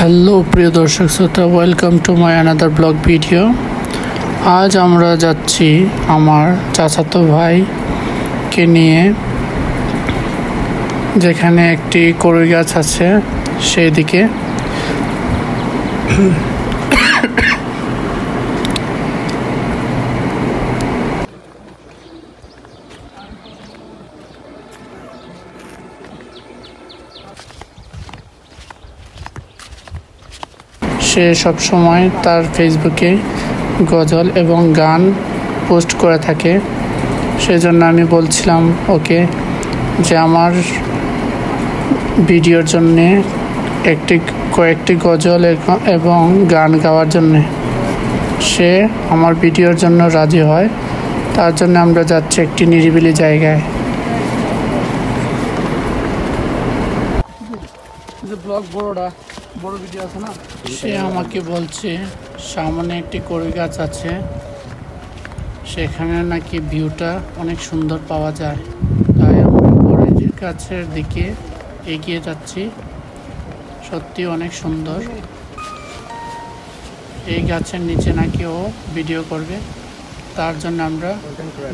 Hello প্রিয় দর্শক শ্রোতা, welcome to my another blog video. আজ আমরা যাচ্ছি আমার চাচাতো ভাইকে নিয়ে, যেখানে একটি কড়ই গাছ আছে সেই দিকে। সে সবসময় তার ফেসবুকে গজল এবং গান পোস্ট করে থাকে। সেজন্য আমি বলছিলাম ওকে যে আমার ভিডিওর জন্যে কয়েকটি গজল এবং গান গাওয়ার জন্যে। সে আমার ভিডিওর জন্য রাজি হয়। তার জন্য আমরা যাচ্ছি একটি নিরিবিলি জায়গায়। সে আমাকে বলছে সামনে একটি কড়ই গাছ আছে, সেখানে নাকি ভিউটা অনেক সুন্দর পাওয়া যায়। তাই আমরা কড়ই গাছের দিকে এগিয়ে যাচ্ছি। সত্যি অনেক সুন্দর। এই গাছের নিচে নাকি ও ভিডিও করবে, তার জন্য আমরা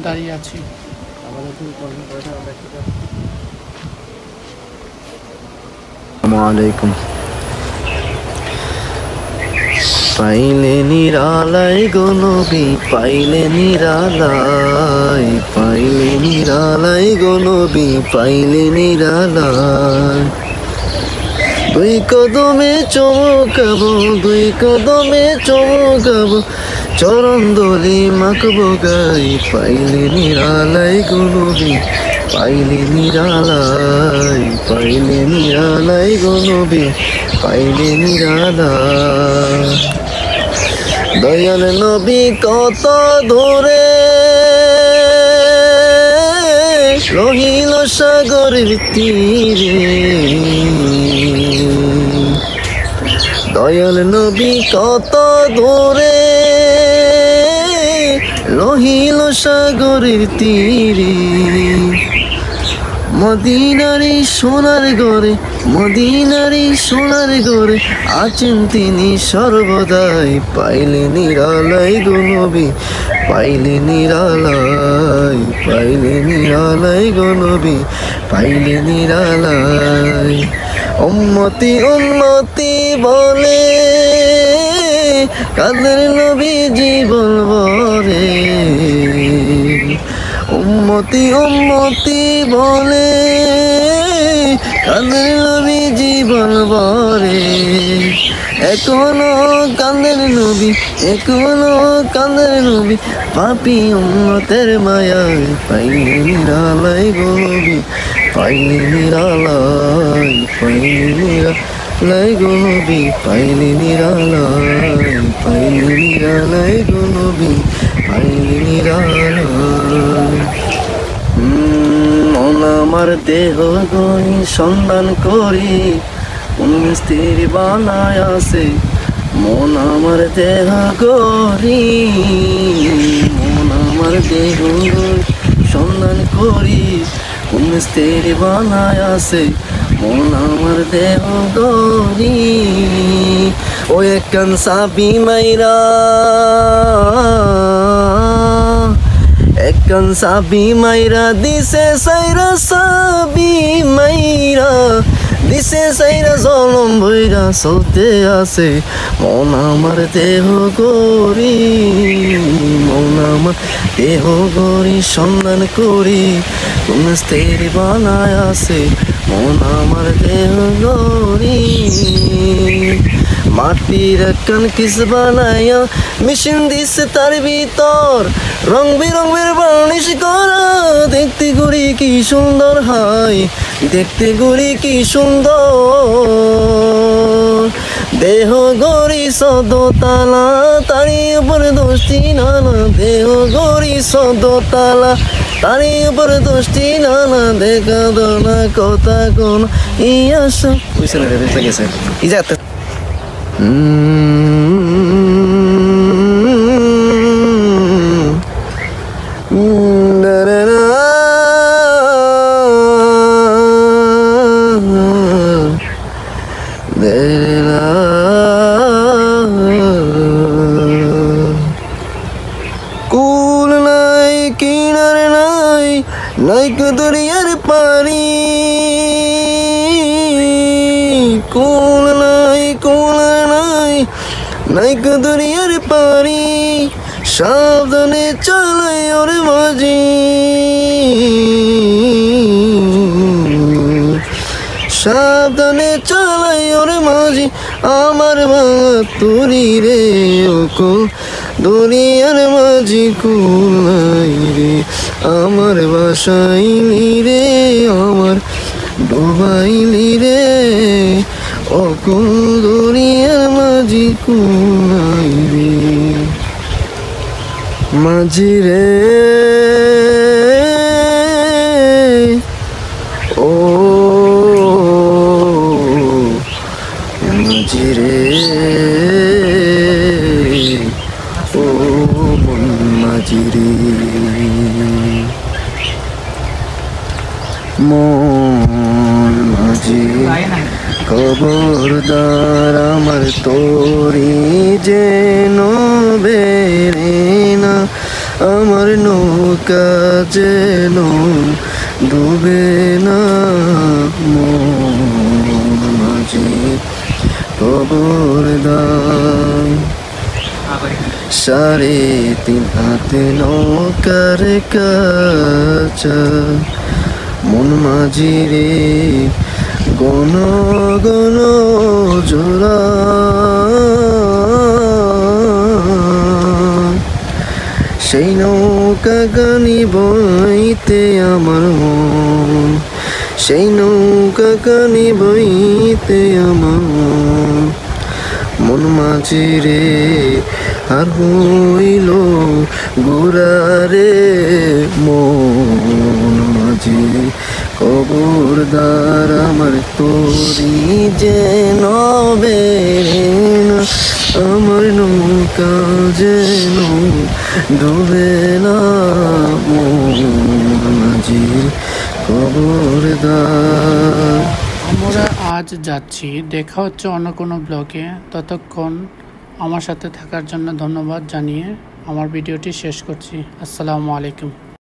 দাঁড়িয়ে আছি। আসসালামুআলাইকুম। পাইলে নিরালাই গো নবী, পাইলে নিরালাই, পাইলে নিরালাই গো নবী, পাইলে নিরালাই। দুই কদমে চমকাবো, দুই কদমে চমকাবো, চরণ দলি মাখবো গাই। পাইলে নিরালাই গো নবী, পাইলে নিরালাই, পাইলে নিরালাই গো নবী, পাইলে নিরালাই। দয়াল নবী কত ধরে রহিল সাগরের তীরে, দয়াল নবী কত ধরে রহিল সাগরের তীরে। মদিনারি সোনার ঘরে, মদিনারি সোনার ঘরে আছেন তিনি সর্বদাই। পাইলে নিরালাই গো নবী, পাইলে নিরালাই, পাইলে নিরালাই গো নবী, পাইলে নিরালাই। উম্মতি উম্মতি বলে কাদের নবী জীবন ভরে, উম্মতি উম্মতি বলে কাদের নবী জীবন ভরে। এখনো কাদের নবী, এখনো কাদের নবী, পাপী উম্মতের মায়ায়। পাইলে নিরালাই গো নবী, পাইলে নিরালাই, পাইলে নিরালাই গো নবী, পাইলে নিরালাই, পাইলে নিরালাই গো নবী, পাইলে নিরালাই। মন আমার দেহ গই সন্ধান করি, কোন মিস্ত্রি বানায় আছে। মন আমার দেহ গরি, মন আমার দেহ গই সন্ধান করি, কোন মিস্ত্রি বানায় আছে। মন আমার দেহ গরি, ও একখান সাবি মাইরা, একখান সাবি মাইরা দিছে সাইরা, সাবি মাইরা দিছে সাইরা জলম বইরা চলতে আছে। মন আমার দেহ গরি, মন আমার দেহ গরি সন্ধান করি, কোন স্ত্রী বানায় আছে। মন আমার দেহ গরি, মাটির একখান কিস বানায়া মেশিন দিছে তার ভিতর, রং বেরঙের বার্নিশ করা। দেখতে গড়ি কি সুন্দর হয়, দেখতে গড়ি কি সুন্দর। দেহ গড়ি সদতালা, তারি উপরে দোষটি নানা। দেহ গড়ি সদতালা, তারি উপরে দোষটি নানা। দেখা দোনা কথা কোন ইয়া সব বুঝছে না রে, গেছে ই যাতে। La কুল নাই নাই কো দুনিয়ার পারি সাবধানে চালাই ওরে মাঝি সাবধানে চালাই ওরে মাঝি আমার ভাঙা তুরি রে ও কুল দুনিয়ার মাঝি কুল নাই রে আমার বাসাইলি রে আমার ডোবাইলি রে ও কুল দুনিয়ার মাঝি কুল নাই রে মাঝি রে ও মাঝি রে ও মন মাঝি রে মন মাঝি খবরদার আমার তোরি যেন বেরে না আমার নৌকা যেন ডুবে না মন মাঝি খবরদার 3.5 হাতে নৌকার কাছা মন মাঝি রে গণ গণ জোড়া সেই নৌকা গানি বইতে আমার মন সেই নৌকা গানি বইতে আমার মন মাঝি রে আর হইল গোড়ারে মন মাঝি খবরদার আমার তোরি যেন বেরে না আমার নৌকা যেন ডুবে না মন মাঝি খবরদার। আমরা আজ যাচ্ছি, দেখা হচ্ছে অন্য কোনো ব্লগে। ততক্ষণ আমার সাথে থাকার জন্য ধন্যবাদ জানিয়ে আমার ভিডিওটি শেষ করছি। আসসালামু আলাইকুম।